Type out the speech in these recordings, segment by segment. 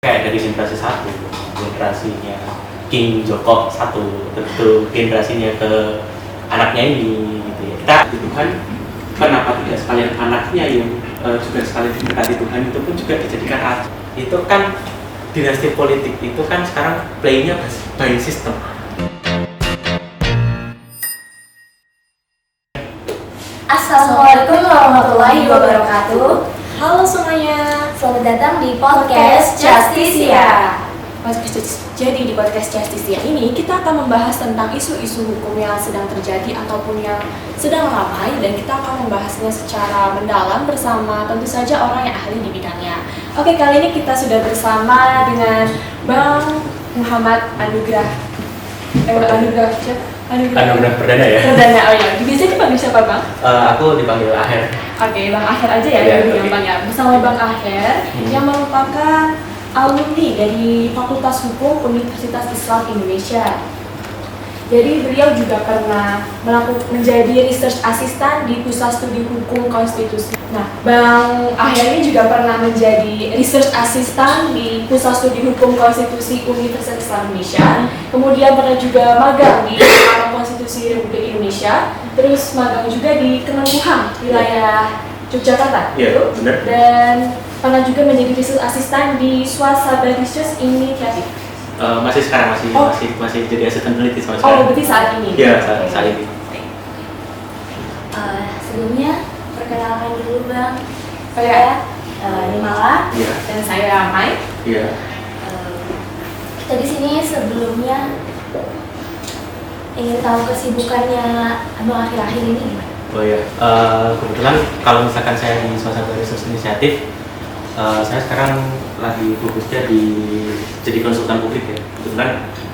kayak dari generasi satu, generasinya King Joko satu, tentu generasinya ke anaknya ini gitu ya. Kita di Tuhan, kenapa tidak sekalian anaknya yang juga sekalian mendekati Tuhan itu pun juga dijadikan ratu. Itu kan dinasti politik itu kan sekarang playnya by system. Assalamualaikum warahmatullahi wabarakatuh. Halo semuanya, Selamat datang di podcast Justisia. Jadi di podcast Justisia ini kita akan membahas tentang isu-isu hukum yang sedang terjadi ataupun yang sedang ramai, dan kita akan membahasnya secara mendalam bersama tentu saja orang yang ahli di bidangnya. Oke, kali ini kita sudah bersama dengan Bang Muhammad Anugrah Perdana ya. Perdana, oh ya. Biasanya dipanggil siapa, Bang? Aku dipanggil Aher. Oke, Bang Aher aja ya, Ya, lebih gampang ya. Bersama Bang Aher yang merupakan alumni dari Fakultas Hukum Universitas Islam Indonesia. Jadi beliau juga pernah menjadi research assistant di Pusat Studi Hukum Konstitusi. Nah, Bang Aher ini juga pernah menjadi research assistant di Pusat Studi Hukum Konstitusi Universitas Islam Indonesia. Kemudian pernah juga magang di Mahkamah Konstitusi Republik Indonesia. Terus magang juga di Kemenkumham wilayah Yogyakarta. Iya, benar. Dan pernah juga menjadi research assistant di Swasabha Research Initiative. Masih sekarang masih jadi asisten peneliti sama sekarang. Oh, berarti saat ini? Iya, saat ini. Sebelumnya perkenalkan dulu Bang. Saya Nimala. Iya. dan saya Mai. Iya. Kita di sini sebelumnya ingin tahu kesibukannya Abang akhir-akhir ini gimana? Oh ya, kebetulan kalau misalkan saya di Swasabha Research Initiative, saya sekarang lagi fokusnya jadi konsultan publik ya. Kebetulan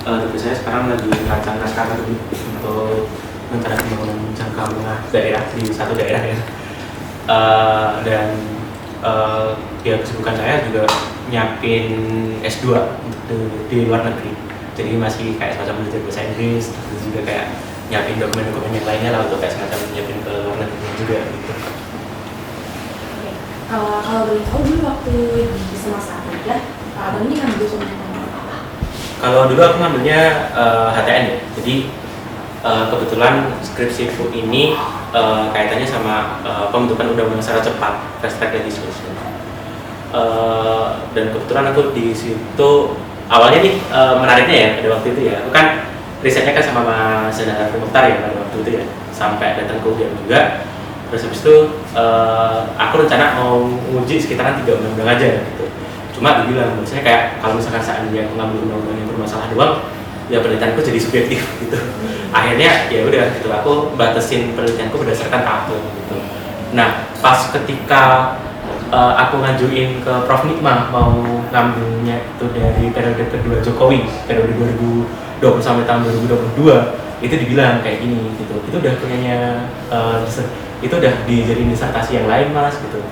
tugas saya sekarang lagi merancang naskah akademik untuk rencana pembangunan jangka menengah daerah di satu daerah ya. Dan ya kesibukan saya juga nyiapin S2 untuk di luar negeri. Jadi masih kayak semacam belajar bahasa Inggris, terus juga kayak nyiapin dokumen-dokumen yang lainnya lah untuk kayak semacam nyiapin ke luar negeri juga gitu. Kalau boleh tahu dulu waktu di semester kuliah, Abang ini ngambil jurusan apa? Kalau dulu aku ngambilnya HTN ya. Jadi kebetulan skripsiku ini kaitannya sama pembentukan undang-undang secara cepat, fast track legislation. Dan kebetulan aku di situ awalnya nih menariknya ya pada waktu itu ya. Aku kan risetnya kan sama Mas Zainal Mukhtar ya pada waktu itu ya, sampai datang ke UGM juga. Terus habis itu aku rencana mau nguji sekitaran 3 undang-undang aja gitu. Cuma dibilang, misalnya kayak kalau misalkan seandainya mengambil undang-undang yang bermasalah doang, ya penelitianku jadi subjektif gitu. Akhirnya ya udah gitu, aku batasin penelitianku berdasarkan tahun gitu. Nah, pas ketika aku ngajuin ke Prof Nikmah mau ngambilnya itu dari periode kedua Jokowi, periode 2020 sampai tahun 2022, itu dibilang kayak gini gitu. Itu udah punyanya itu udah dijadiin disertasi yang lain Mas gitu.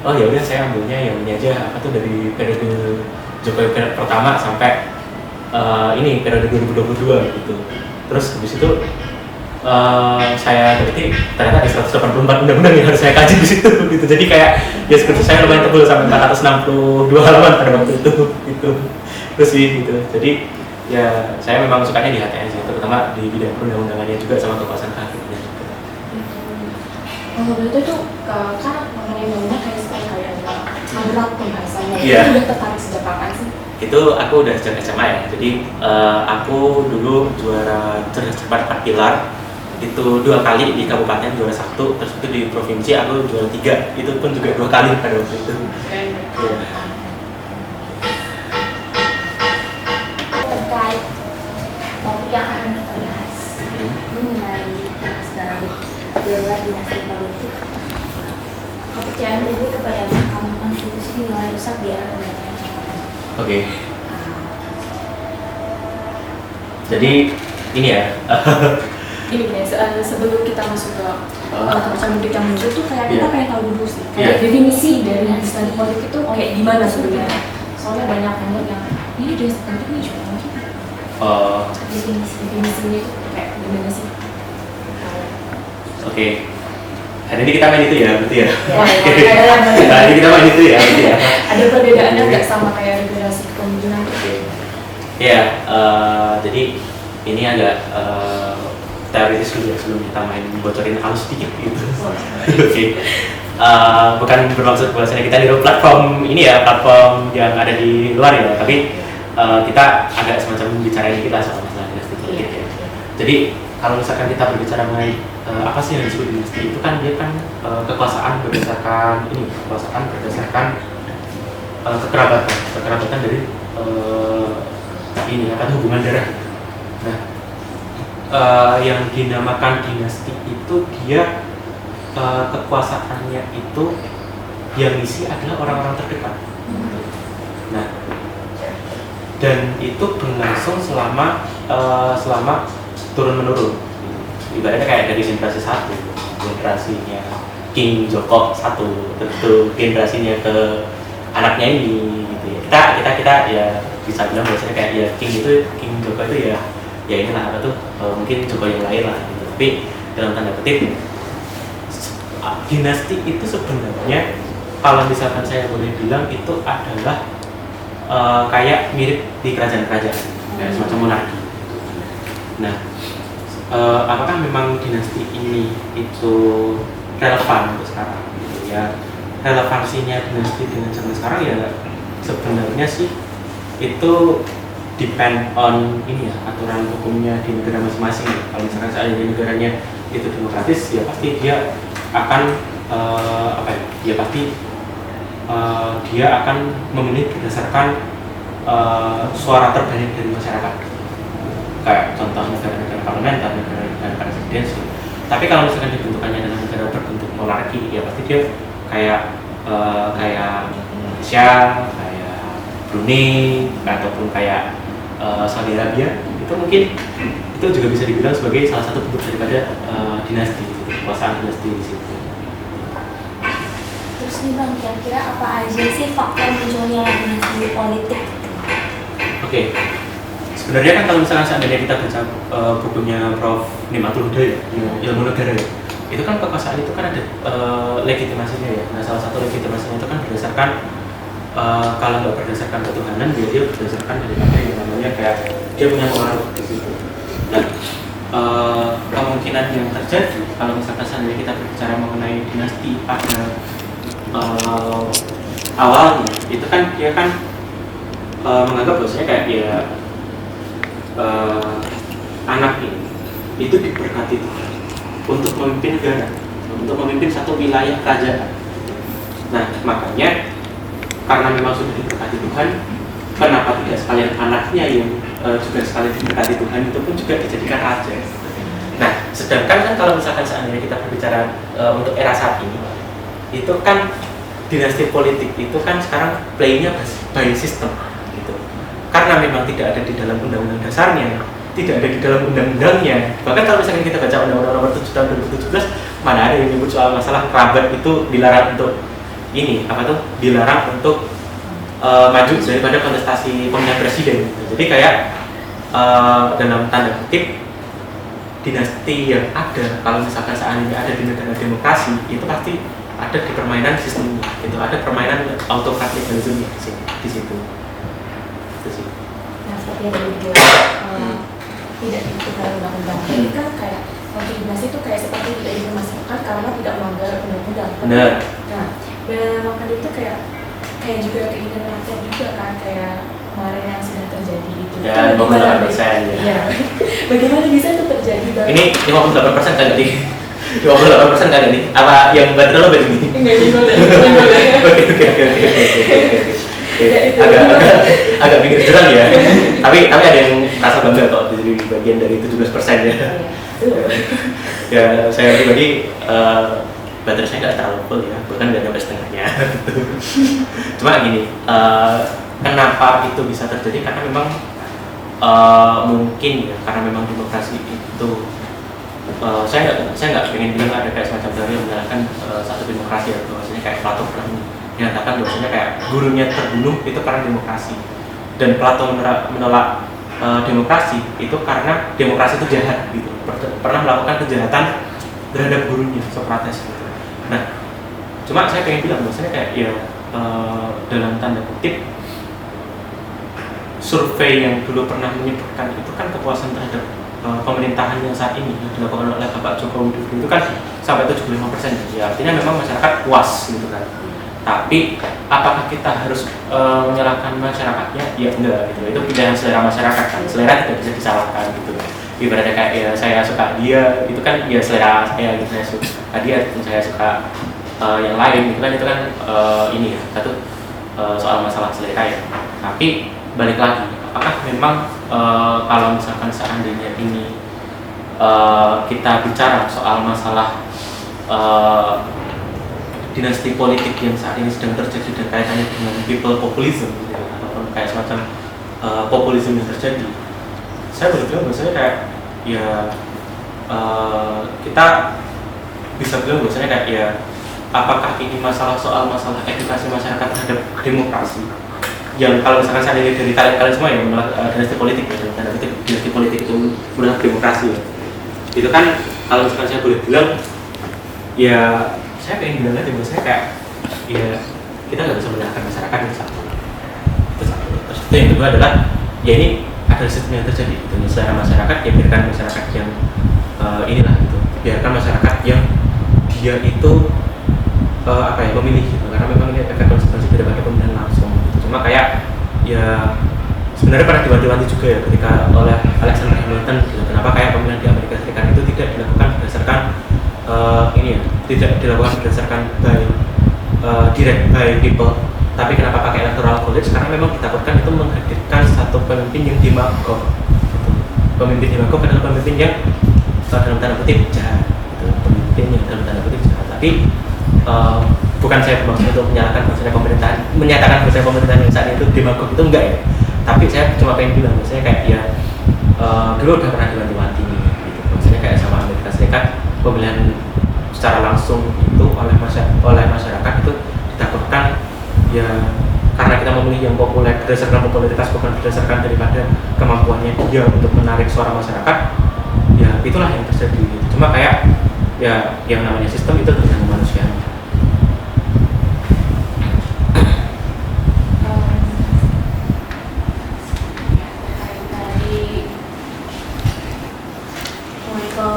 Oh ya udah, saya ambilnya yang ini aja, apa tuh dari periode Jokowi periode pertama sampai ini periode 2022 gitu. Terus habis itu saya berarti ternyata ada 184 undang-undang yang harus saya kaji di situ gitu. Jadi kayak ya skripsi saya lumayan tebal sampai 462 halaman pada waktu itu gitu. Terus sih gitu. Jadi ya saya memang sukanya di HTN sih, terutama di bidang perundang-undangannya juga sama kekuasaan kehakiman. Kalau berarti itu kan mengenai undang-undang kayak sekali kayak berat pembahasannya. Iya. Itu udah tertarik sejak kapan sih? Itu aku udah sejak SMA ya. Jadi aku dulu juara cerdas cermat 4 pilar itu 2 kali di kabupaten, juara 1, terus itu di provinsi aku juara 3, itu pun juga 2 kali pada waktu itu. Iya. Terkait topik yang akan kita bahas mengenai segala gelar dinasti politik, kepercayaan publik kepada Mahkamah Konstitusi mulai rusak di era pemerintahan Jokowi. Oke. Jadi ini ya. Ini sebelum kita masuk ke kepercayaan publik yang muncul tuh kayak kita Iya. pengen tahu dulu sih kayak definisi dari dinasti politik itu kayak gimana sebenarnya? Soalnya banyak banget yang ini dinasti politik ini juga mungkin definisinya itu kayak gimana sih? Oke. Hari ini kita main itu ya, berarti ya. Wah, Hari ini kita main itu ya, berarti ya. ada perbedaannya nggak sama kayak regulasi hukum junjungan itu. Ya, jadi ini agak teoritis dulu ya sebelum kita main bocorin halus sedikit gitu. Oke. Bukan bermaksud bahwasanya kita di platform ini ya, platform yang ada di luar ya, tapi kita agak semacam bicarain dikit lah soal masalah dinasti politik ya. Jadi kalau misalkan kita berbicara mengenai apa sih yang disebut dinasti, itu kan dia kan kekuasaan berdasarkan kekerabatan dari ini apa hubungan darah. Nah, yang dinamakan dinasti itu dia kekuasaannya itu yang isi adalah orang-orang terdekat. Nah, dan itu berlangsung selama turun menurun. Ibaratnya kayak dari generasi satu, generasinya King Joko satu, tentu generasinya ke anaknya ini, gitu ya. Kita ya bisa bilang biasanya kayak ya King Joko itu ya inilah apa tuh mungkin Joko yang lain lah gitu. Tapi dalam tanda kutip dinasti itu sebenarnya kalau misalkan saya boleh bilang itu adalah kayak mirip di kerajaan-kerajaan kayak semacam monarki. Nah, apakah memang dinasti ini itu relevan untuk sekarang gitu ya? Relevansinya dinasti dengan zaman sekarang ya sebenarnya sih itu depend on ini ya, aturan hukumnya di negara masing-masing. Kalau misalkan saat di negaranya itu demokratis ya pasti dia akan dia akan memilih berdasarkan suara terbanyak dari masyarakat. Kayak contoh negara-negara parlementer, negara-negara presidensi. Tapi kalau misalkan dibentukannya dalam negara berbentuk monarki, ya pasti dia kayak Malaysia, kayak Brunei, ataupun kayak Saudi Arabia. Itu mungkin itu juga bisa dibilang sebagai salah satu bentuk daripada dinasti, kekuasaan dinasti di situ. Terus nih Bang, kira-kira apa aja sih faktor munculnya dinasti politik? Oke. Sebenarnya kan kalau misalnya seandainya kita baca bukunya Prof. Nimatul Huda ya, ilmu negara ya, itu kan kekuasaan itu kan ada legitimasinya ya. Nah, salah satu legitimasinya itu kan berdasarkan kalau nggak berdasarkan ketuhanan, dia berdasarkan dari apa yang namanya kayak dia punya pengaruh di situ. Nah, kemungkinan yang terjadi kalau misalkan seandainya kita berbicara mengenai dinasti pada awalnya, itu kan dia kan menganggap bahwasanya kayak dia anak ini itu diberkati Tuhan untuk memimpin negara, untuk memimpin satu wilayah kerajaan. Nah, makanya karena memang sudah diberkati Tuhan, kenapa tidak sekalian anaknya yang juga sekalian diberkati Tuhan itu pun juga dijadikan raja. Nah, sedangkan kan kalau misalkan seandainya kita berbicara untuk era saat ini, itu kan dinasti politik itu kan sekarang playnya by system gitu. Karena memang tidak ada di dalam undang-undang dasarnya, tidak ada di dalam undang-undangnya. Bahkan kalau misalnya kita baca undang-undang nomor 7 tahun 2017, mana ada yang menyebut soal masalah kerabat itu dilarang untuk ini apa tuh, dilarang untuk maju daripada kontestasi pemilihan presiden gitu. Jadi kayak dalam tanda kutip dinasti yang ada kalau misalkan seandainya ada di negara demokrasi itu pasti ada di permainan sistemnya, itu ada permainan autokratisme di situ. Itu sih. Nah, seperti yang tadi tidak dibutuhkan undang-undang. Ini kan kayak untuk dinasti itu kayak seperti tidak dimasukkan karena tidak melanggar undang-undang. Benar. Nah, maka itu kayak juga keinginan rakyat juga kan, kayak kemarin yang sudah terjadi itu. Ya, 58% ya. Iya. Bagaimana bisa itu terjadi? Ini 58% kan tadi. 58% kan ini? Apa yang buat lo begini? Enggak boleh. Oke. Agak pikir jurang ya. Tapi ada yang rasa bangga kok jadi bagian dari 17% ya. Ya, saya pribadi baterai saya nggak terlalu full ya, bahkan nggak sampai setengahnya. Cuma gini, kenapa itu bisa terjadi? Karena memang mungkin ya, karena memang demokrasi itu saya nggak pengen bilang ada kayak semacam teori yang menyalahkan satu demokrasi ya, bahwasanya kayak Plato pernah menyatakan bahwasanya kayak gurunya terbunuh itu karena demokrasi, dan Plato menolak demokrasi itu karena demokrasi itu jahat gitu, pernah melakukan kejahatan terhadap gurunya Socrates gitu. Nah, cuma saya pengen bilang bahwasanya kayak ya dalam tanda kutip survei yang dulu pernah menyebutkan itu kan kepuasan terhadap pemerintahan yang saat ini yang dilakukan oleh Bapak Jokowi itu kan sampai 75%. Ya, artinya memang masyarakat puas gitu kan. Tapi apakah kita harus menyalahkan masyarakatnya? Ya enggak gitu. Itu pilihan selera masyarakat kan. Selera tidak bisa disalahkan gitu. Ibaratnya kayak ya saya suka dia, itu kan ya selera saya gitu, saya suka dia ataupun saya suka yang lain gitu kan, itu kan ini ya satu soal masalah selera ya. Tapi balik lagi, apakah memang kalau misalkan seandainya ini kita bicara soal masalah dinasti politik yang saat ini sedang terjadi dan kaitannya dengan people populism gitu, ataupun kayak semacam populisme yang terjadi, saya boleh bilang bahwasanya kayak ya kita bisa bilang bahwasanya kayak ya apakah ini masalah edukasi masyarakat terhadap demokrasi yang kalau misalkan saya lihat dari kalian semua yang menolak dinasti politik ya, tanda kutip dinasti politik itu menolak demokrasi ya. Itu kan kalau misalkan saya boleh bilang ya saya pengen bilang aja bahwasanya kayak ya kita nggak bisa menyalahkan masyarakat itu satu. Terus itu yang kedua adalah ya ini ada sistem yang terjadi gitu. Selera masyarakat ya biarkan masyarakat yang inilah gitu, biarkan masyarakat yang dia itu pemilih gitu, karena memang ini efek konsekuensi daripada pemilihan langsung gitu. Cuma kayak ya sebenarnya pernah diwanti-wanti juga ya ketika oleh Alexander Hamilton gitu, kenapa kayak pemilihan di Amerika Serikat itu tidak dilakukan berdasarkan tidak dilakukan berdasarkan direct by people, tapi kenapa pakai electoral college, karena memang ditakutkan itu menghadirkan satu pemimpin yang demagog gitu. Pemimpin demagog adalah pemimpin yang dalam tanda kutip jahat gitu. Pemimpin yang dalam tanda kutip jahat, tapi bukan saya bermaksud untuk menyalahkan bahwasanya pemerintahan, menyatakan bahwasanya pemerintahan yang saat itu demagog itu enggak ya, tapi saya cuma pengen bilang bahwasanya kayak ya dulu udah pernah diwanti-wanti gitu, bahwasanya kayak sama Amerika Serikat pemilihan secara langsung itu oleh masyarakat itu ditakutkan ya karena kita memilih yang populer berdasarkan popularitas bukan berdasarkan daripada kemampuannya dia untuk menarik suara masyarakat, ya itulah yang terjadi. Cuma kayak ya yang namanya sistem itu tergantung manusia.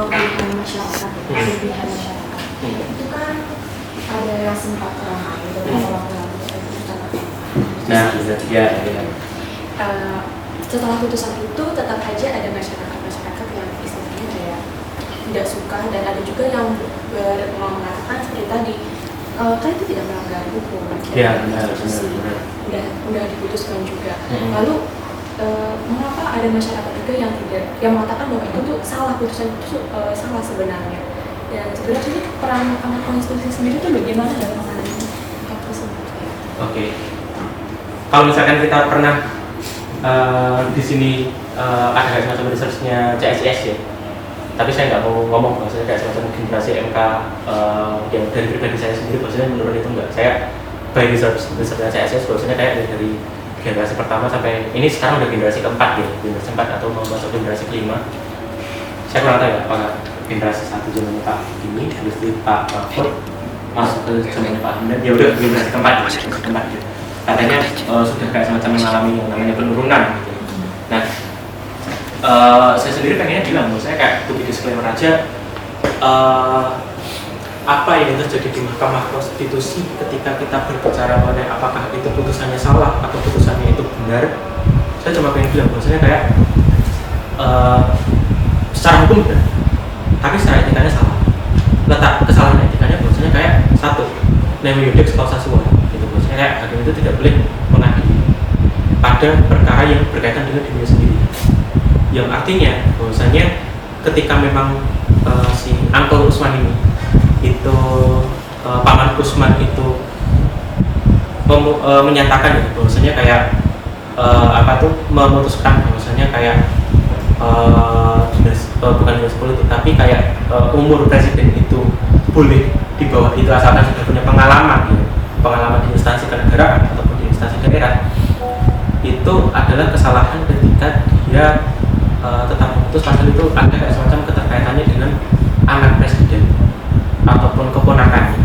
Pilihan masyarakat, pilihan masyarakat itu kan ada yang sempat ramai gitu, Nah, ya. Setelah putusan itu tetap aja ada masyarakat yang istilahnya kayak tidak suka, dan ada juga yang mengatakan seperti tadi kan itu tidak melanggar hukum, Ya, udah diputuskan juga. Lalu mengapa ada masyarakat juga yang mengatakan bahwa itu tuh salah, putusan itu salah sebenarnya, dan sebenarnya peran Mahkamah Konstitusi sendiri itu bagaimana dalam menangani hal tersebut? Oke. Kalau misalkan kita pernah di sini ada kayak semacam researchnya CSIS ya, tapi saya nggak mau ngomong bahwasanya kayak semacam generasi MK yang dari pribadi saya sendiri bahwasanya menurut itu enggak. Saya by researchnya CSIS bahwasanya kayak dari generasi pertama sampai ini sekarang udah generasi keempat ya, generasi keempat atau mau masuk generasi kelima. Saya kurang tahu ya apakah generasi satu zamannya Pak Gini, habis itu Pak Mahfud masuk ke zamannya Pak Hamdan, ya udah generasi keempat ya. Katanya sudah kayak semacam mengalami yang namanya penurunan gitu. Nah, saya sendiri pengennya bilang, saya kayak untuk disclaimer aja, apa yang terjadi di Mahkamah Konstitusi ketika kita berbicara mengenai apakah itu putusannya salah atau putusannya itu benar, saya cuma pengen bilang bahwasanya kayak secara hukum benar, tapi secara etikanya salah. Letak kesalahan etikanya bahwasanya kayak satu, nemo iudex causa sua, gitu. Bahwasanya kayak hakim itu tidak boleh mengadili pada perkara yang berkaitan dengan dirinya sendiri, yang artinya bahwasanya ketika memang si Uncle Usman ini itu Paman Usman itu menyatakan ya bahwasanya kayak memutuskan bahwasanya kayak bukan dinas politik tapi kayak umur presiden itu boleh di bawah itu asalkan sudah punya pengalaman di instansi kenegaraan ataupun di instansi daerah. Itu adalah kesalahan ketika dia tetap memutus pasal itu ada kayak semacam keterkaitannya dengan anak presiden ataupun keponakan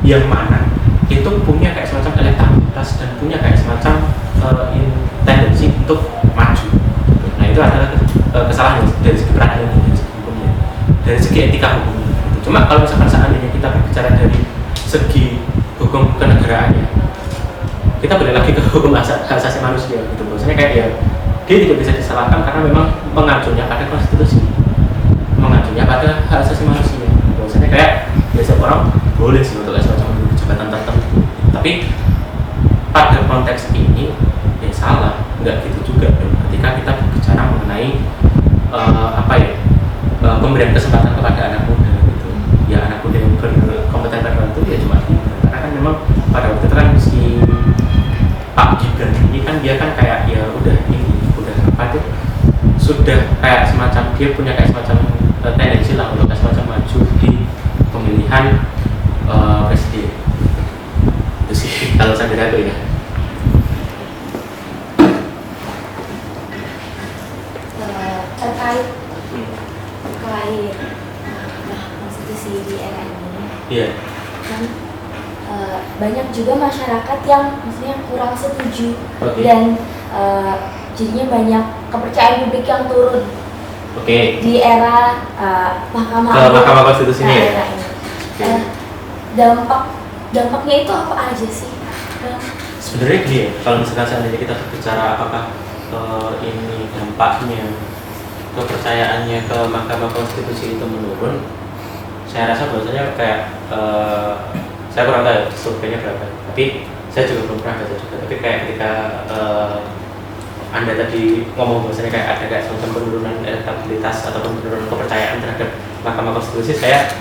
yang mana itu punya kayak semacam elektabilitas dan punya kayak semacam tendensi untuk maju. Nah itu adalah kesalahan dari segi peradilan, dari segi hukumnya, dari segi etika hukumnya. Cuma kalau misalkan seandainya kita berbicara dari segi hukum kenegaraannya, kita balik lagi ke hukum hak asasi manusia gitu. Maksudnya kayak ya dia tidak bisa disalahkan karena memang mengacunya pada konstitusi, mengacunya pada hak asasi manusia. Maksudnya kayak biasa orang boleh sih untuk semacam jabatan tertentu, tapi pada konteks ini ya salah, nggak gitu juga dong. Ketika kita berbicara mengenai pemberian kesempatan kepada anak muda gitu, ya anak muda yang berkompeten tertentu ya cuma karena kan memang pada waktu itu kan si Pak Gibran ini kan dia kan kayak ya udah sudah kayak semacam dia punya kayak semacam tendensi lah untuk kayak semacam maju di pemilihan presiden. Itu sih kalau saya tidak ya. Terkait konstitusi di era ini, Iya. kan banyak juga masyarakat yang maksudnya kurang setuju. Oke. Dan jadinya banyak kepercayaan publik yang turun Oke. di era Mahkamah Ke Agung. Mahkamah Konstitusi ini ya? Era ini. Dampaknya itu apa aja sih? Sebenarnya gini ya, kalau misalkan seandainya kita berbicara apakah ini dampaknya kepercayaannya ke Mahkamah Konstitusi itu menurun, saya rasa bahwasanya kayak saya kurang tahu surveinya berapa, tapi saya juga belum pernah baca juga. Tapi kayak ketika Anda tadi ngomong bahwasanya kayak ada kayak semacam penurunan elektabilitas atau penurunan kepercayaan terhadap Mahkamah Konstitusi, saya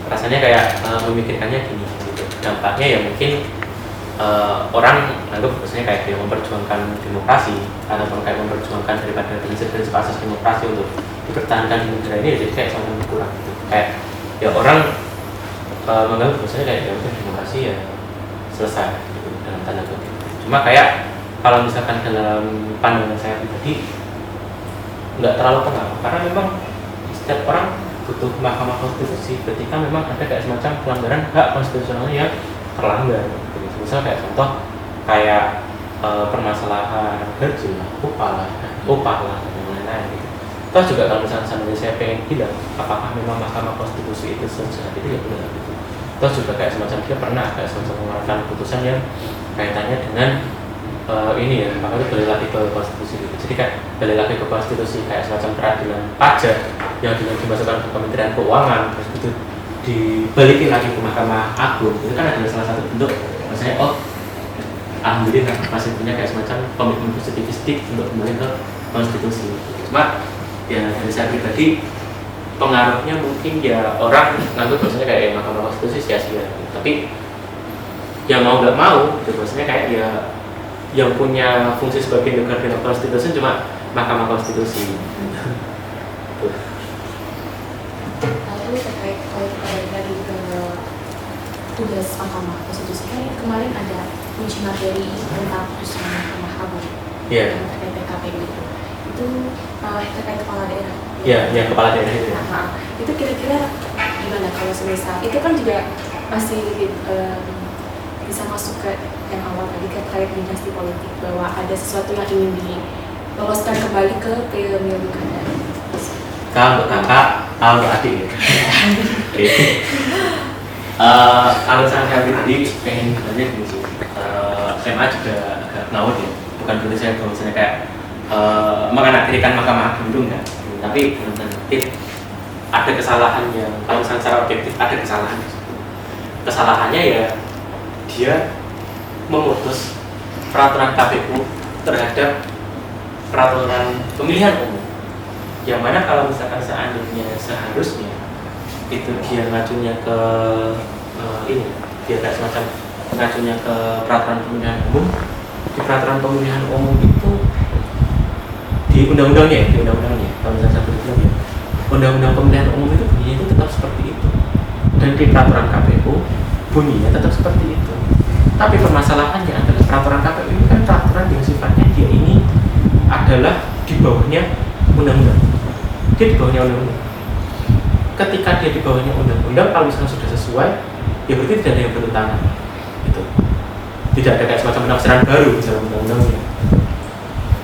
rasanya kayak memikirkannya gini gitu. Dampaknya ya mungkin orang anggap bahwasanya kayak dia memperjuangkan demokrasi ataupun kayak memperjuangkan daripada prinsip-prinsip asas demokrasi untuk dipertahankan di negara ini, jadi kayak sangat kurang gitu. Kayak ya orang menganggap bahwasanya kayak ya udah demokrasi ya selesai gitu dalam tanda kutip. Cuma kayak kalau misalkan dalam pandangan saya pribadi nggak terlalu pengaruh, karena memang setiap orang butuh Mahkamah Konstitusi ketika memang ada kayak semacam pelanggaran hak konstitusional yang terlanggar gitu. Misal kayak contoh kayak permasalahan gaji lah, upah lah dan lain-lain gitu. Toh juga kalau misalnya saya pengen bilang apakah memang Mahkamah Konstitusi itu sejahat itu ya benar gitu. Toh juga kayak semacam dia pernah kayak semacam mengeluarkan putusan yang kaitannya dengan ini ya, maka itu balik lagi ke konstitusi gitu. Jadi kayak balik lagi ke konstitusi kayak semacam peradilan pajak yang dimasukkan ke Kementerian Keuangan, terus itu dibalikin lagi ke Mahkamah Agung. Itu kan adalah salah satu bentuk maksudnya alhamdulillah masih punya kayak semacam komitmen positifistik untuk kembali ke konstitusi. Cuma ya dari saya pribadi pengaruhnya mungkin ya orang nganggap bahwasanya kayak Mahkamah Konstitusi sia-sia, tapi ya mau nggak mau gitu, bahwasanya kayak ya yang punya fungsi sebagai negara konstitusi cuma Mahkamah Konstitusi. Lalu terkait kalau kita balik lagi ke tugas Mahkamah Konstitusi, kan kemarin ada uji materi tentang putusan Mahkamah Agung terkait PKPU itu terkait kepala daerah. Iya, kepala daerah itu. Itu kira-kira gimana kalau semisal itu kan juga masih bisa masuk ke yang awal tadi terkait dinasti politik, bahwa ada sesuatu yang ingin diloloskan kembali ke pemilu kada. Kalau kakak, kalau adik ya. Alasan saya pribadi pengen banyak gini sih. SMA juga agak ngawur ya. Bukan berarti saya bahwasanya kayak menganaktirikan Mahkamah Agung itu enggak. Tapi dalam tanda kutip ada kesalahan yang kalau misalnya secara objektif ada kesalahan. Kesalahannya ya dia memutus peraturan KPU terhadap peraturan pemilihan umum, yang mana kalau misalkan seandainya seharusnya itu dia ngacunya ke ini, dia kayak semacam ngacunya ke peraturan pemilihan umum. Di peraturan pemilihan umum itu di undang-undangnya kalau misalnya saya bilang ya, undang-undang pemilihan umum itu bunyinya itu tetap seperti itu, dan di peraturan KPU bunyinya tetap seperti itu. Tapi permasalahannya adalah peraturan KPU ini kan peraturan yang sifatnya dia ini adalah di bawahnya undang-undang. Dia di bawahnya undang-undang. Ketika dia di bawahnya undang-undang, kalau misalnya sudah sesuai, ya berarti tidak ada yang bertentangan. Gitu. Tidak ada kayak semacam penafsiran baru dalam undang-undangnya.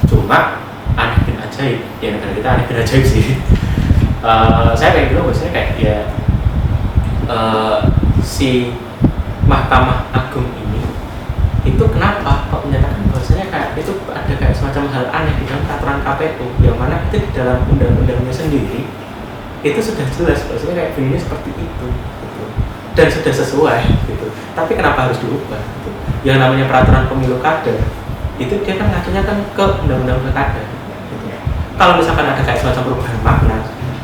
Cuma Cuma aneh bin ajaib, ya negara kita aneh bin ajaib sih. Saya pengen bilang bahwasanya kayak ya si Mahkamah Agung ini itu kenapa kok menyatakan bahwasanya kayak itu ada kayak semacam hal aneh di dalam peraturan KPU, yang mana itu di dalam undang-undangnya sendiri itu sudah jelas bahwasanya kayak bunyinya seperti itu gitu. Dan sudah sesuai gitu. Tapi kenapa harus diubah gitu. Yang namanya peraturan pemilu kada itu dia kan ngacunya kan ke undang-undang pilkada gitu. Kalau misalkan ada kayak semacam perubahan makna,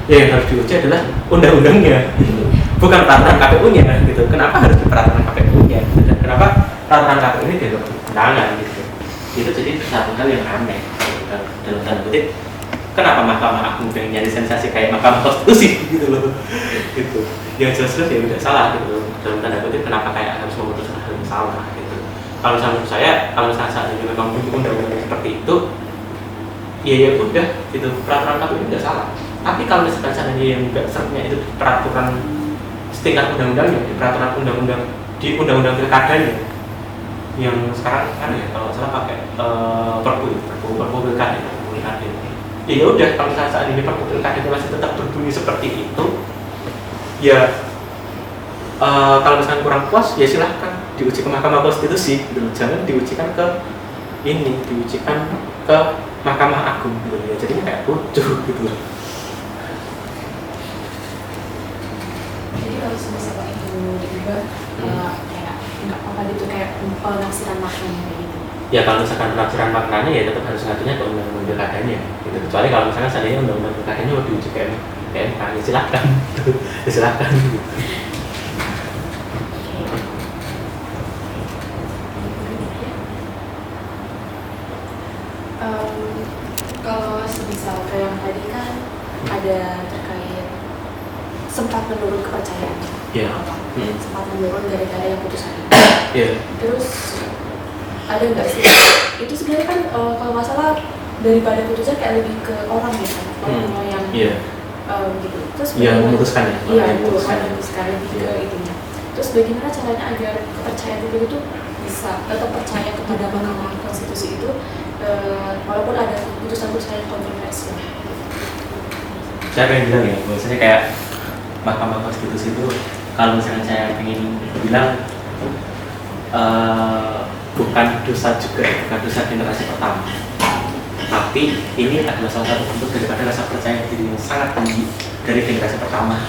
ya yang harus diuji adalah undang-undangnya gitu. Bukan peraturan KPU-nya gitu. Kenapa harus di peraturan KPU-nya gitu. Dan kenapa peraturan KPU ini dianggap bertentangan gitu. Itu jadi satu hal yang aneh gitu. Dalam tanda kutip, kenapa Mahkamah Agung pengen nyari sensasi kayak Mahkamah Konstitusi gitu loh. Gitu. Yang jelas-jelas ya udah salah gitu. Dalam tanda kutip, kenapa kayak harus memutuskan hal yang salah gitu. Kalau menurut saya, kalau misalnya saat ini memang undang-undang seperti itu, ya udah gitu, peraturan KPU ini udah salah. Tapi kalau misalkan seandainya yang nggak sertnya itu di peraturan setingkat undang-undangnya, di peraturan undang-undang di undang-undang pilkadanya, yang sekarang kan ya kalau salah pakai perpu pilkada, ya udah kalau misalnya saat ini perpu pilkada masih tetap berbunyi seperti itu, ya kalau misalnya kurang puas ya silahkan diuji ke Mahkamah Konstitusi, gitu. Jangan diujikan ke ini, diujikan ke Mahkamah Agung gitu ya. Jadi kayak lucu gitu loh. Jadi kalau misalnya itu diubah kayak nggak apa-apa gitu, kayak penafsiran maknanya gitu. Ya kalau misalkan penafsiran maknanya ya tetap harus ngajunya ke undang-undang pilkadanya gitu. Kecuali kalau misalkan seandainya undang-undang pilkadanya mau diuji ke MK, ya silahkan ya silahkan gitu. Kalau semisal kayak yang tadi kan ada terkait sempat menurun kepercayaan, sempat menurun gara-gara yang putusan ini. Terus ada nggak sih? Itu sebenarnya kan kalau nggak salah daripada putusan kayak lebih ke orang ya, orang yang gitu. Terus memutuskan ya. Memutuskan lebih ke itunya. Terus bagaimana caranya agar kepercayaan itu bisa tetap percaya kepada Mahkamah Konstitusi itu walaupun ada putusan-putusan yang kontroversial? Saya pengen bilang ya, bahwasanya kayak Mahkamah Konstitusi itu kalau misalnya saya ingin bilang bukan dosa juga, bukan dosa generasi pertama, tapi ini adalah salah satu bentuk daripada rasa percaya diri yang sangat tinggi dari generasi pertama.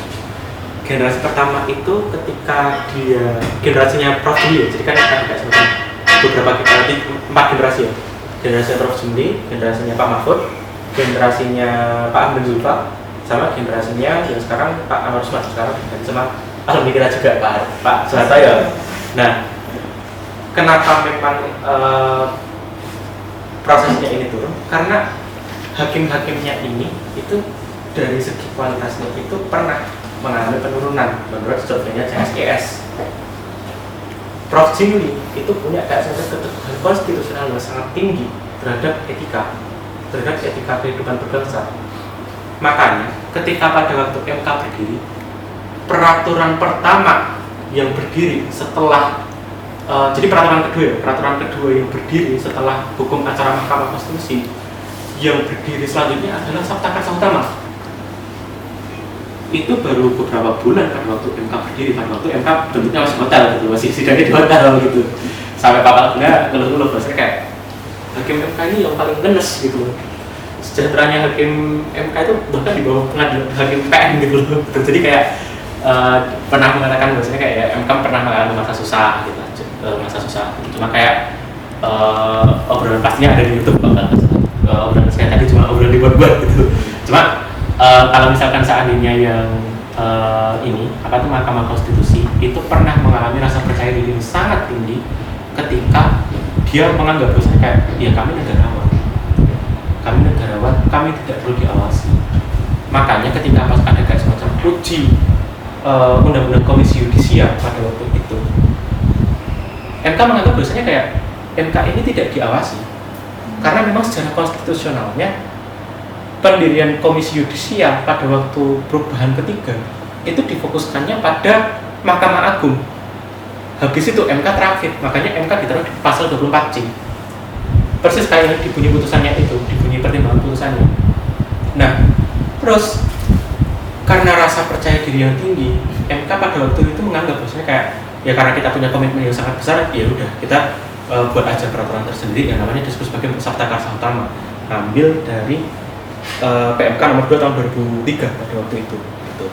Generasi pertama itu ketika dia generasinya Prof. Jumli, jadi kan ada semacam beberapa generasi, 4 generasi ya. Generasi Prof. Jumli, generasinya Pak Mahfud, generasinya Pak Ahmad Zulfa, sama generasinya yang sekarang Pak Anwar Usman, sekarang sama alumni kita juga Pak Soeharto ya. Nah, kenapa memang prosesnya ini turun? Karena hakim-hakimnya ini itu dari segi kualitasnya itu pernah mengalami penurunan menurut surveinya CSIS. Prof. Jimli itu punya kayak keteguhan konstitusional yang sangat tinggi terhadap etika kehidupan berbangsa. Makanya ketika pada waktu MK berdiri, peraturan pertama yang berdiri setelah jadi peraturan kedua yang berdiri setelah hukum acara Mahkamah Konstitusi yang berdiri selanjutnya adalah Sabta Karsa Utama. Itu baru beberapa bulan pada waktu MK berdiri, pada waktu MK bentuknya masih hotel gitu, masih sidangnya di hotel gitu. Sampai Pak Alguna ngeluh-ngeluh bahwasanya kayak hakim MK ini yang paling ngenes gitu. Sejahteranya hakim MK itu bahkan di bawah pengadilan hakim PN gitu loh. Jadi kayak pernah mengatakan bahwasanya kayak MK pernah mengalami masa susah gitu, Cuma kayak obrolan pastinya ada di YouTube, obrolan saya tadi cuma obrolan dibuat-buat gitu. Cuma kalau misalkan seandainya yang Mahkamah Konstitusi itu pernah mengalami rasa percaya diri yang sangat tinggi ketika dia menganggap bahwa kayak ya kami negarawan, kami tidak perlu diawasi. Makanya ketika pas ada kayak semacam uji undang-undang komisi yudisial pada waktu itu, MK menganggap bahwasanya kayak MK ini tidak diawasi karena memang secara konstitusionalnya pendirian komisi yudisial pada waktu perubahan ketiga itu difokuskannya pada Mahkamah Agung. Habis itu MK terakhir, makanya MK ditaruh di pasal 24C. Persis kayak di bunyi putusannya itu, di bunyi pertimbangan putusannya. Nah, terus karena rasa percaya diri yang tinggi, MK pada waktu itu menganggap maksudnya kayak ya karena kita punya komitmen yang sangat besar, ya udah kita buat aja peraturan tersendiri yang namanya disebut sebagai Sabta Karsa Utama, ambil dari PMK nomor 2 tahun 2003 pada waktu itu. Gitu.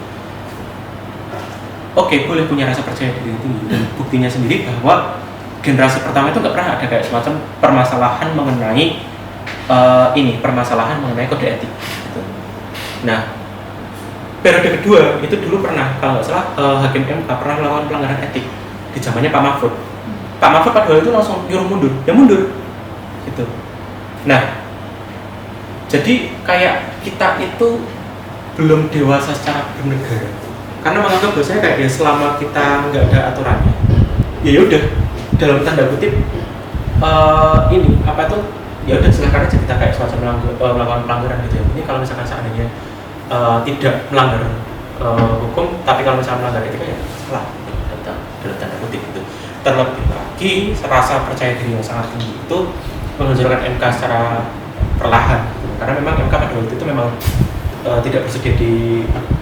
Oke, boleh punya rasa percaya diri yang tinggi, dan buktinya sendiri bahwa generasi pertama itu nggak pernah ada kayak semacam permasalahan mengenai permasalahan mengenai kode etik. Gitu. Nah, periode kedua itu dulu pernah, kalau nggak salah Hakim MK pernah melakukan pelanggaran etik di zamannya Pak Mahfud. Pak Mahfud pada waktu itu langsung nyuruh mundur, ya mundur, gitu. Nah, jadi kayak kita itu belum dewasa secara bernegara, karena menganggap bahwasanya kayak ya selama kita nggak ada aturannya, ya udah dalam tanda kutip ya udah silakan aja kita kayak semacam melakukan pelanggaran gitu ya. Ini kalau misalkan seandainya tidak melanggar hukum, tapi kalau misalnya melanggar etika ya salah dalam tanda kutip itu. Terlebih lagi rasa percaya diri yang sangat tinggi itu menunjukkan MK secara perlahan gitu. Karena memang MK pada waktu itu memang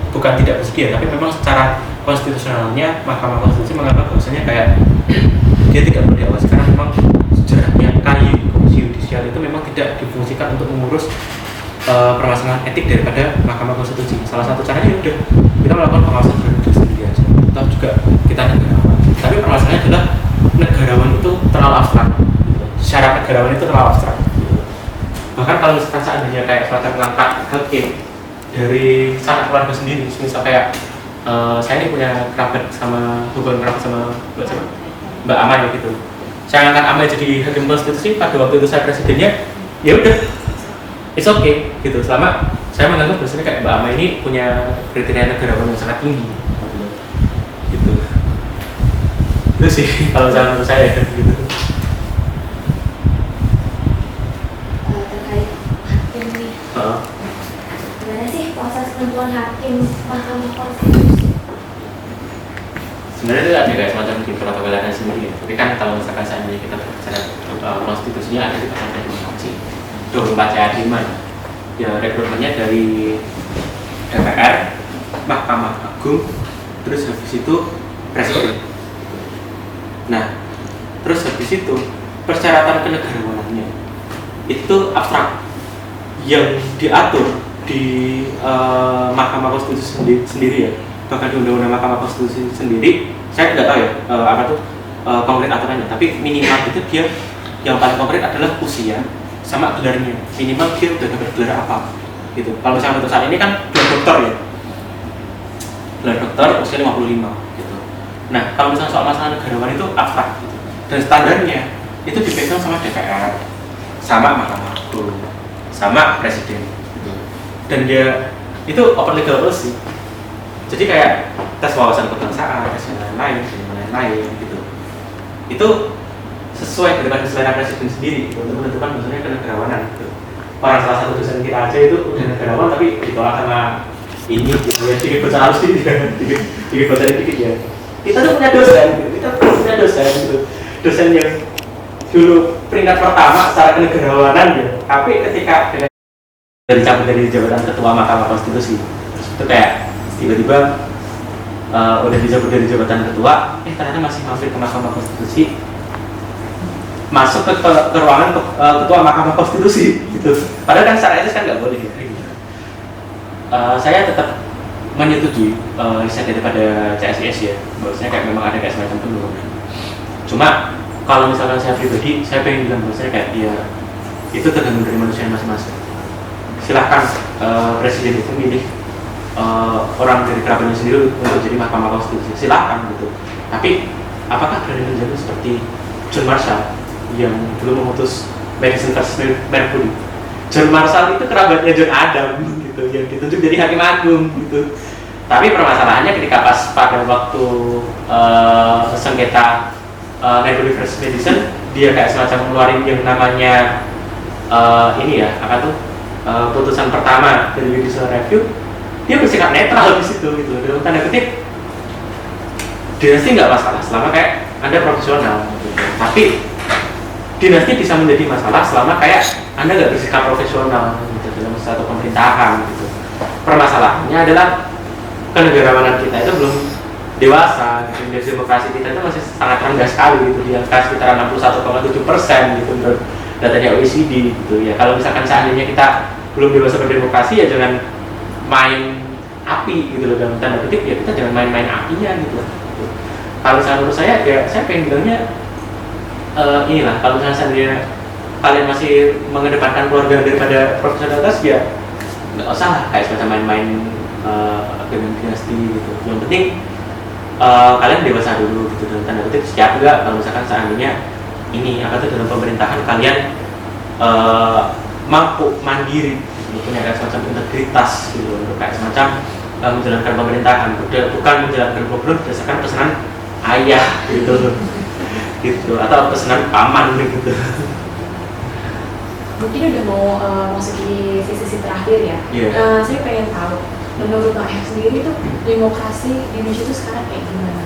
bukan tidak bersedia, tapi memang secara konstitusionalnya Mahkamah Konstitusi menganggap bahwasanya kayak dia tidak perlu diawasi karena memang sejarahnya KY Komisi Yudisial itu memang tidak difungsikan untuk mengurus permasalahan etik daripada Mahkamah Konstitusi. Salah satu caranya ya udah kita melakukan pengawasan terhadap diri sendiri aja. Atau juga kita negarawan. Tapi permasalahannya adalah negarawan itu terlalu abstrak. Gitu. Syarat negarawan itu terlalu abstrak. Gitu. Bahkan kalau misalkan seandainya kayak semacam mengangkat hakim dari sanak keluarga sendiri, misal kayak saya ini punya hubungan kerabat sama Mbak Amai gitu. Saya angkat Amai jadi hakim konstitusi pada waktu itu saya presidennya, ya udah. It's okay gitu, selama saya menganggap bahwasanya kayak Mbak Ama ini punya kriteria negarawan yang sangat tinggi gitu. Itu sih kalau menurut saya gitu. Terkait hakim nih, gimana sih proses penentuan hakim Mahkamah Konstitusi? Sebenarnya itu ada kayak semacam di protokolernya sendiri ya. Tapi kan kalau misalkan seandainya kita berbicara konstitusinya ada di pasal 24 ayat 5 ya, rekrutmennya dari DPR, Mahkamah Agung, terus habis itu Presiden. Nah, terus habis itu persyaratan kenegarawanannya itu abstrak, yang diatur di Mahkamah Konstitusi sendiri ya, bahkan di Undang-Undang Mahkamah Konstitusi sendiri saya tidak tahu ya konkret aturannya, tapi minimal itu dia yang paling konkret adalah usia sama gelarnya, minimal dia udah dapat gelar apa gitu. Kalau misalnya untuk saat ini kan gelar dokter ya, gelar dokter usia 55 gitu. Nah, kalau misalnya soal masalah negarawan itu abstrak gitu, dan standarnya itu dipegang sama DPR, sama Mahkamah Agung, sama Presiden gitu. Dan dia itu open legal policy, jadi kayak tes wawasan kebangsaan, tes yang lain-lain gitu. Itu sesuai daripada selera presiden sendiri gitu, untuk menentukan maksudnya kenegarawanan gitu. Orang salah satu dosen kita aja itu udah negarawan tapi ditolak sama ini gitu ya, dikit bocah harus dikit bocah dikit ya. Kita tuh punya dosen gitu, dosen yang dulu peringkat pertama secara kenegarawanan ya, tapi ketika dicabut dari jabatan ketua Mahkamah Konstitusi, terus itu kayak tiba-tiba udah dicabut dari jabatan ketua, ternyata masih mampir ke Mahkamah Konstitusi, masuk ke ruangan ketua Mahkamah Konstitusi gitu. Padahal kan secara etis kan nggak boleh gitu. Saya tetap menyetujui riset daripada CSIS ya, bahwasanya kayak memang ada kayak semacam penurunan. Cuma kalau misalkan saya pribadi, saya pengen bilang bahwasanya kayak dia itu tergantung dari manusia masing-masing. Silahkan presiden itu milih orang dari kerabatnya sendiri untuk jadi Mahkamah Konstitusi, silahkan gitu. Tapi apakah berani menjaga seperti John Marshall yang dulu memutus Madison versus Mercury? John Marshall itu kerabatnya John Adam gitu, yang ditunjuk jadi hakim agung gitu. Tapi permasalahannya ketika pas pada waktu sengketa Mercury versus Madison, dia kayak semacam ngeluarin yang namanya putusan pertama dari judicial review, dia bersikap netral di situ gitu. Dalam tanda kutip, dinasti nggak masalah selama kayak Anda profesional gitu. Tapi dinasti bisa menjadi masalah selama kayak Anda nggak bersikap profesional gitu, dalam satu pemerintahan gitu. Permasalahannya adalah kenegarawanan kita itu belum dewasa gitu. Indeks demokrasi kita itu masih sangat rendah sekali gitu, di angka sekitar 61,7% gitu menurut datanya OECD gitu ya. Kalau misalkan seandainya kita belum dewasa berdemokrasi ya jangan main api gitu loh, dalam tanda kutip ya, kita jangan main-main apinya gitu. Kalau menurut saya ya saya pengen bilangnya inilah, kalau misalnya seandainya kalian masih mengedepankan keluarga daripada profesionalitas ya nggak usah lah kayak semacam main-main dengan dinasti gitu. Yang penting kalian dewasa dulu gitu, dalam tanda kutip siap nggak kalau misalkan seandainya ini apa tuh dalam pemerintahan kalian mampu mandiri gitu, punya kayak semacam integritas gitu untuk kayak semacam menjalankan pemerintahan, bukan menjalankan gubernur berdasarkan pesanan ayah gitu gitu atau pesanan paman gitu. Mungkin udah mau masuk di sisi terakhir ya. Yeah. Saya pengen tahu menurut Bang F sendiri tuh demokrasi di Indonesia itu sekarang kayak gimana?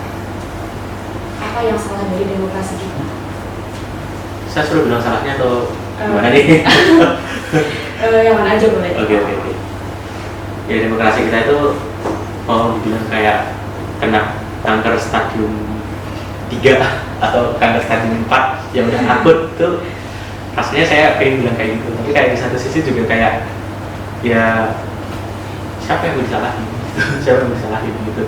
Apa yang salah dari demokrasi kita? Saya suruh bilang salahnya atau gimana nih? Yang mana aja boleh. Oke. Ya demokrasi kita itu mau dibilang kayak kena kanker stadium 3 atau kanker stadium 4 yang udah akut tuh, rasanya saya pengen bilang kayak gitu. Tapi kayak di satu sisi juga kayak ya siapa yang mau disalahin? Siapa yang mau disalahin gitu?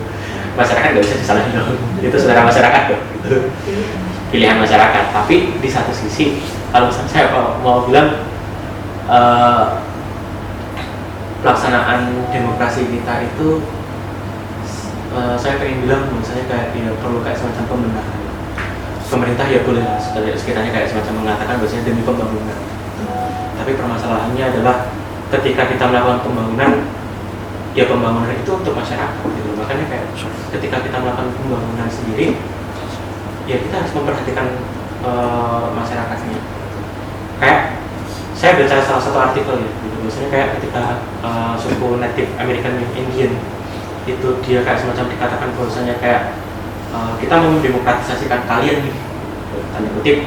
Masyarakat nggak bisa disalahin dong. Itu selera masyarakat dong. Gitu. Pilihan masyarakat. Tapi di satu sisi kalau misalnya saya mau bilang pelaksanaan demokrasi kita itu saya pengen bilang misalnya kayak ya perlu kayak semacam pembenahan. Pemerintah ya boleh sekitarnya kayak semacam mengatakan bahwasanya demi pembangunan. Tapi permasalahannya adalah ketika kita melakukan pembangunan, ya pembangunan itu untuk masyarakat gitu. Makanya kayak ketika kita melakukan pembangunan sendiri, ya kita harus memperhatikan masyarakatnya. Kayak saya baca salah satu artikel ya, gitu. Biasanya kayak ketika suku Native American Indian itu dia kayak semacam dikatakan bahwasanya kayak kita mau mendemokratisasikan kalian nih, tanda kutip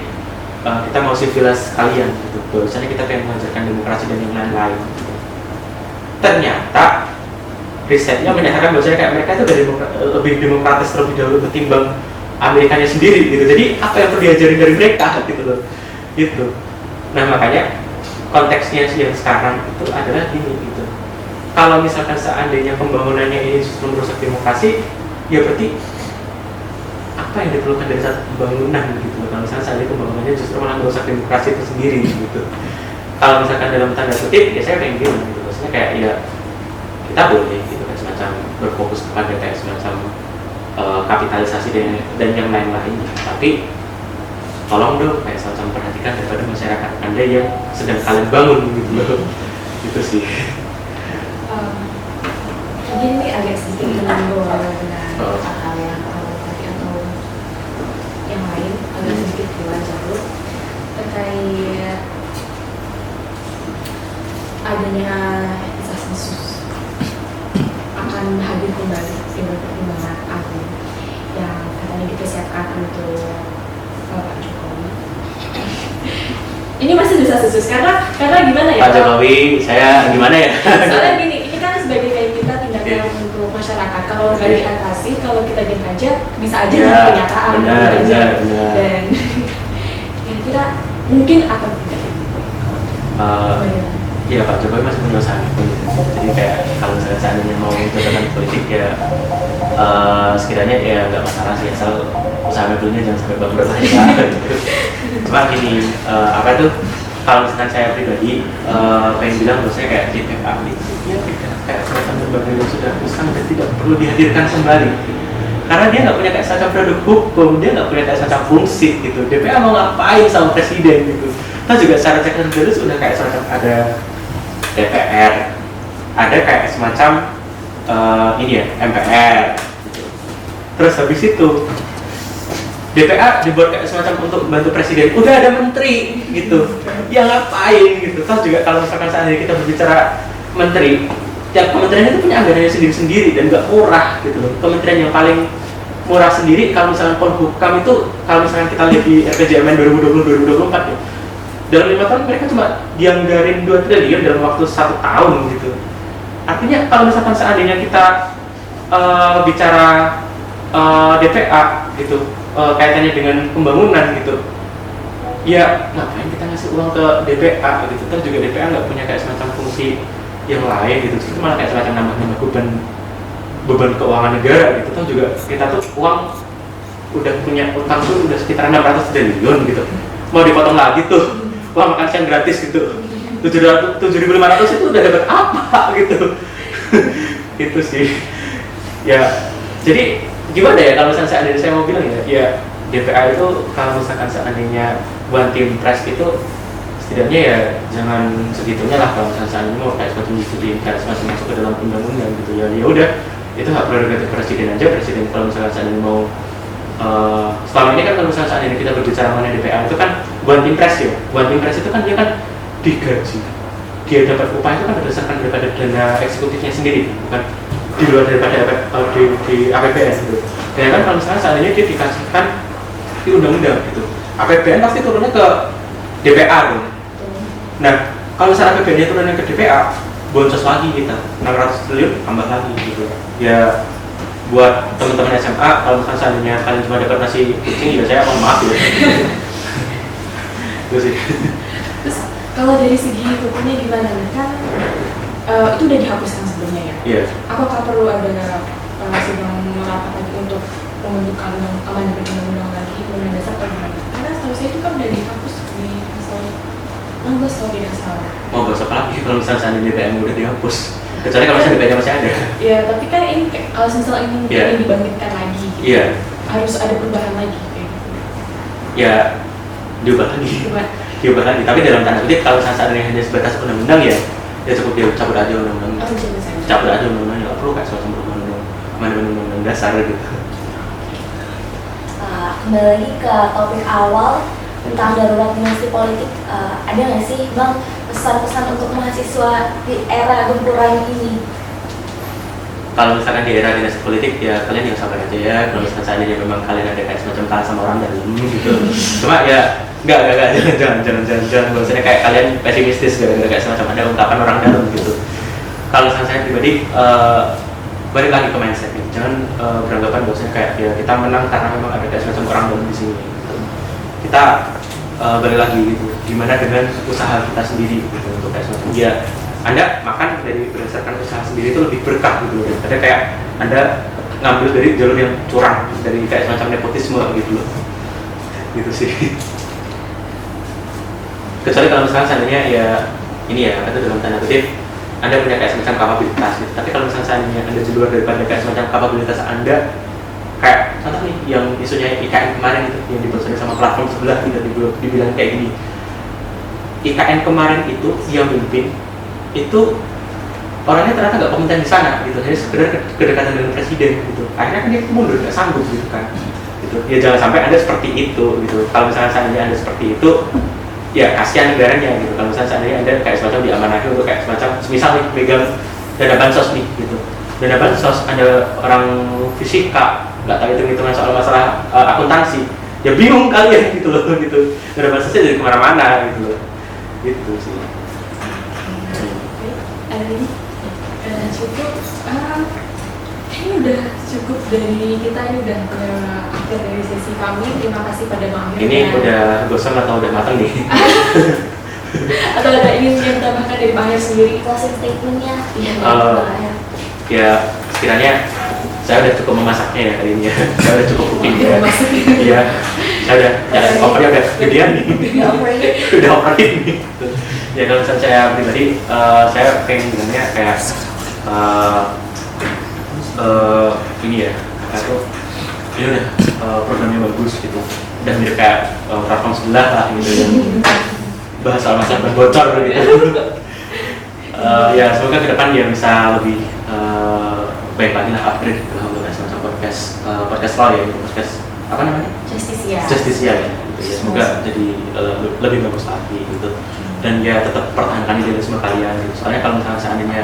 kita mau civilized kalian gitu. Bahwasanya kita pengen mengajarkan demokrasi dan yang lain-lain gitu. Ternyata risetnya menyatakan bahwasanya kayak mereka itu lebih demokratis terlebih dahulu ketimbang Amerikanya sendiri gitu. Jadi apa yang perlu diajarin dari mereka gitu loh gitu. Nah makanya konteksnya yang sekarang itu adalah gini gitu. Kalau misalkan seandainya pembangunannya ini justru merusak demokrasi, ya berarti apa yang diperlukan dari satu pembangunan gitu. Kalau misalkan seandainya pembangunannya justru malah merusak demokrasi itu sendiri gitu. Kalau misalkan dalam tanda kutip, ya saya pengen bilang gitu. Maksudnya kayak ya kita boleh gitu kan semacam berfokus kepada kayak semacam kapitalisasi dan yang lain-lain. Tapi tolong dong kayak semacam perhatikan daripada masyarakat Anda yang sedang kalian bangun gitu loh. Itu sih. Mungkin ini agak sedikit menyinggung dengan hal-hal yang tadi atau yang lain, agak sedikit keluar jalur terkait adanya desas-desus akan hadir kembali Dewan Pertimbangan Agung yang katanya dipersiapkan untuk Pak Jokowi. Ini masih desas-desus karena gimana ya? Pak Jokowi, saya gimana ya? Soalnya gini, ini kan sebagai kayak kita tindakan untuk masyarakat. Kalau nggak diatasi, kalau kita diam aja, bisa aja Ya, pernyataan benar. dan kira-kira mungkin akan tidak. Iya Pak Jokowi masih punya usaha jadi kayak kalau misalnya seandainya mau jabatan politik ya sekiranya ya nggak masalah sih asal usaha dulunya jangan sampai bangkrut aja gitu. Cuma gini apa tuh kalau misalkan saya pribadi pengen bilang bahwa saya kayak DPA itu ya kayak semacam lembaga yang sudah usang dan tidak perlu dihadirkan kembali karena dia nggak punya kayak semacam produk hukum, dia nggak punya kayak semacam fungsi gitu. DPA mau ngapain sama presiden gitu. Kita juga secara check and balance udah kayak semacam ada DPR, ada kayak semacam ini ya MPR gitu. Terus habis itu DPA dibuat kayak semacam untuk membantu presiden, udah ada menteri gitu yang ngapain gitu. Terus juga kalau misalkan seandainya kita berbicara menteri, tiap kementerian itu punya anggarannya sendiri-sendiri dan gak murah gitu loh. Kementerian yang paling murah sendiri. Kalau misalnya Polhukam itu, kalau misalnya kita lihat di RPJMN 2020-2024 ya, dalam 5 tahun mereka cuma dianggarin 2 triliun dalam waktu 1 tahun gitu. Artinya kalau misalkan seandainya kita bicara DPA gitu, kaitannya dengan pembangunan gitu, ya ngapain kita ngasih uang ke DPA gitu. Terus juga DPA nggak punya kayak semacam fungsi yang lain gitu, itu malah kayak semacam nambah beban keuangan negara gitu. Terus juga kita tuh uang udah punya utang tuh udah sekitar 600 triliun gitu, mau dipotong lagi tuh uang makan siang gratis gitu 7.500 itu udah dapat apa gitu. Itu sih ya. Jadi gimana ya kalau misalnya seandainya saya mau bilang ya DPA itu kalau misalkan seandainya one team press itu setidaknya ya jangan segitunya lah. Kalau misalnya seandainya mau kayak semacam disetujui kayak semacam masuk ke dalam undang-undang gitu ya udah itu hak prerogatif presiden aja. Presiden kalau misalnya seandainya mau selama ini kan kalau misalnya seandainya kita berbicara mengenai DPA itu kan one team press ya. One team press itu kan dia kan digaji, dia dapat upah itu kan berdasarkan daripada dana eksekutifnya sendiri, bukan di luar daripada di APBN gitu. Dan kan kalau misalnya seandainya dia dikasihkan di undang-undang gitu, APBN pasti turunnya ke DPA gitu. Nah kalau misalnya APBN-nya turunnya ke DPA, boncos lagi kita 600 triliun tambah lagi gitu ya. Buat teman-teman SMA, kalau misalnya seandainya kalian cuma dapat nasi kucing ya saya mohon maaf ya. Itu sih. Terus kalau dari segi hukumnya gimana nih? Kan itu udah dihapuskan sebelumnya ya? Iya. Apakah perlu ada sidang merapat lagi untuk pembentukan amandemen undang-undang lagi undang dasar atau gimana? Karena setahu saya itu kan udah dihapus di pasal 16 kalau tidak salah. Mau bahas apa lagi kalau misalnya seandainya DPM udah dihapus? Kecuali kalau misalnya DPM masih ada. Iya, tapi kan ini kalau misalnya ini Yeah. dibangkitkan lagi gitu. Iya. Harus ada perubahan lagi kayak gitu. Ya diubah lagi. Diubah lagi. Tapi dalam tanda kutip kalau misalnya seandainya hanya sebatas undang-undang ya cukup dia cabut aja undang-undang. Oh, jangan saya. Cabut aja undang-undang, nggak perlu kayak suatu undang-undang dasar gitu. Kembali lagi ke topik awal tentang darurat dinasti politik, ada nggak sih Bang pesan-pesan untuk mahasiswa di era gempuran ini? Kalau misalkan di era dinasti politik ya kalian yang sabar aja ya. Kalau misalkan seandainya memang kalian ada kayak semacam kalah sama orang dalam gitu. Cuma ya enggak jangan bahwasanya kayak kalian pesimistis gara-gara kayak semacam ada ungkapan orang dalam gitu. Kalau misalkan saya pribadi balik lagi ke mindset nih. Jangan beranggapan bahwasanya kayak ya kita menang karena memang ada kayak semacam orang dalam di sini gitu. Kita balik lagi gitu. Gimana dengan usaha kita sendiri gitu untuk kayak semacam ya Anda makan dari berdasarkan usaha sendiri itu lebih berkah gitu loh. Ada kayak Anda ngambil dari jalur yang curang, dari kayak semacam nepotisme gitu loh. Gitu sih. Kecuali kalau misalnya seandainya ya ini ya itu dalam tanda kutip Anda punya kayak semacam kapabilitas gitu. Tapi kalau misalnya seandainya Anda di luar daripada kayak semacam kapabilitas Anda, kayak contoh nih yang isunya IKN kemarin itu yang dibocorin sama platform sebelah tidak dibilang kayak gini. IKN kemarin itu yang mimpin itu orangnya ternyata nggak kompeten di sana gitu, hanya sekedar kedekatan dengan presiden gitu. Akhirnya kan dia mundur, nggak sanggup gitu kan. Gitu. Ya jangan sampai Anda seperti itu gitu. Kalau misalnya seandainya Anda seperti itu, ya kasihan negaranya gitu. Kalau misalnya seandainya Anda kayak semacam diamanahi untuk kayak semacam misal nih megang dana bansos nih gitu. Dana bansos Anda orang fisika nggak tahu hitung-hitungan soal masalah akuntansi, ya bingung kalian gitu loh gitu. Dana bansosnya dari kemana-mana gitu loh. Gitu sih. Ada lagi? Cukup. Ini udah cukup dari kita, ini udah akhir dari sesi kami. Terima kasih pada Bang Amir. Ini udah gosong atau udah matang nih? Atau ada ingin yang ditambahkan dari Bang Amir sendiri? Closing statementnya? Ya sekiranya saya udah cukup memasaknya ya kali ini ya. Saya udah cukup cooking ya. Iya. Saya udah opernya udah gedean nih. Udah operating nih. Ya kalau misalnya saya pribadi, saya pengen bilangnya kayak ini ya, itu ini udah programnya bagus gitu, udah mirip kayak platform sebelah lah gitu yang bahas soal masalah bocor gitu. Ya semoga ke depan dia bisa lebih baik lagi lah, upgrade gitu untuk semacam podcast law ya, podcast apa namanya? Justisia ya. Gitu ya. Semoga jadi lebih bagus lagi gitu. Dan ya tetap pertahankan idealisme kalian gitu. Soalnya kalau misalnya seandainya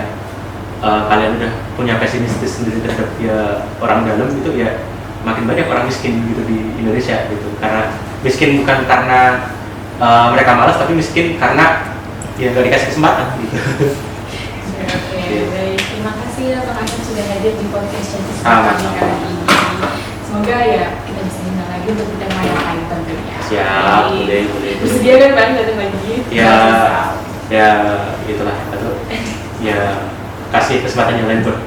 kalian udah punya pesimistis sendiri terhadap ya orang dalam gitu ya makin banyak orang miskin gitu di Indonesia gitu. Karena miskin bukan karena mereka malas, tapi miskin karena ya nggak dikasih kesempatan gitu. Oke, baik. Terima kasih ya Pak Hakim sudah hadir di podcast Chances Sama-sama. kali ini. Semoga ya kita bisa undang lagi untuk kita main lain tentunya. Siap, boleh. Bersedia kan Bang datang lagi? Ya gitulah atau ya kasih kesempatan yang lain buat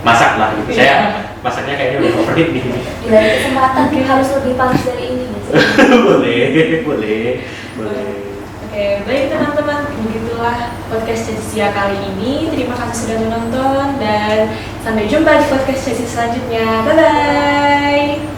masak lah gitu. Saya masaknya kayaknya udah overheat nih. Dari kesempatan harus lebih panas dari ini nggak sih? boleh. Oke, baik teman-teman, begitulah podcast Cesia kali ini. Terima kasih sudah menonton dan sampai jumpa di podcast Cesia selanjutnya. Bye-bye!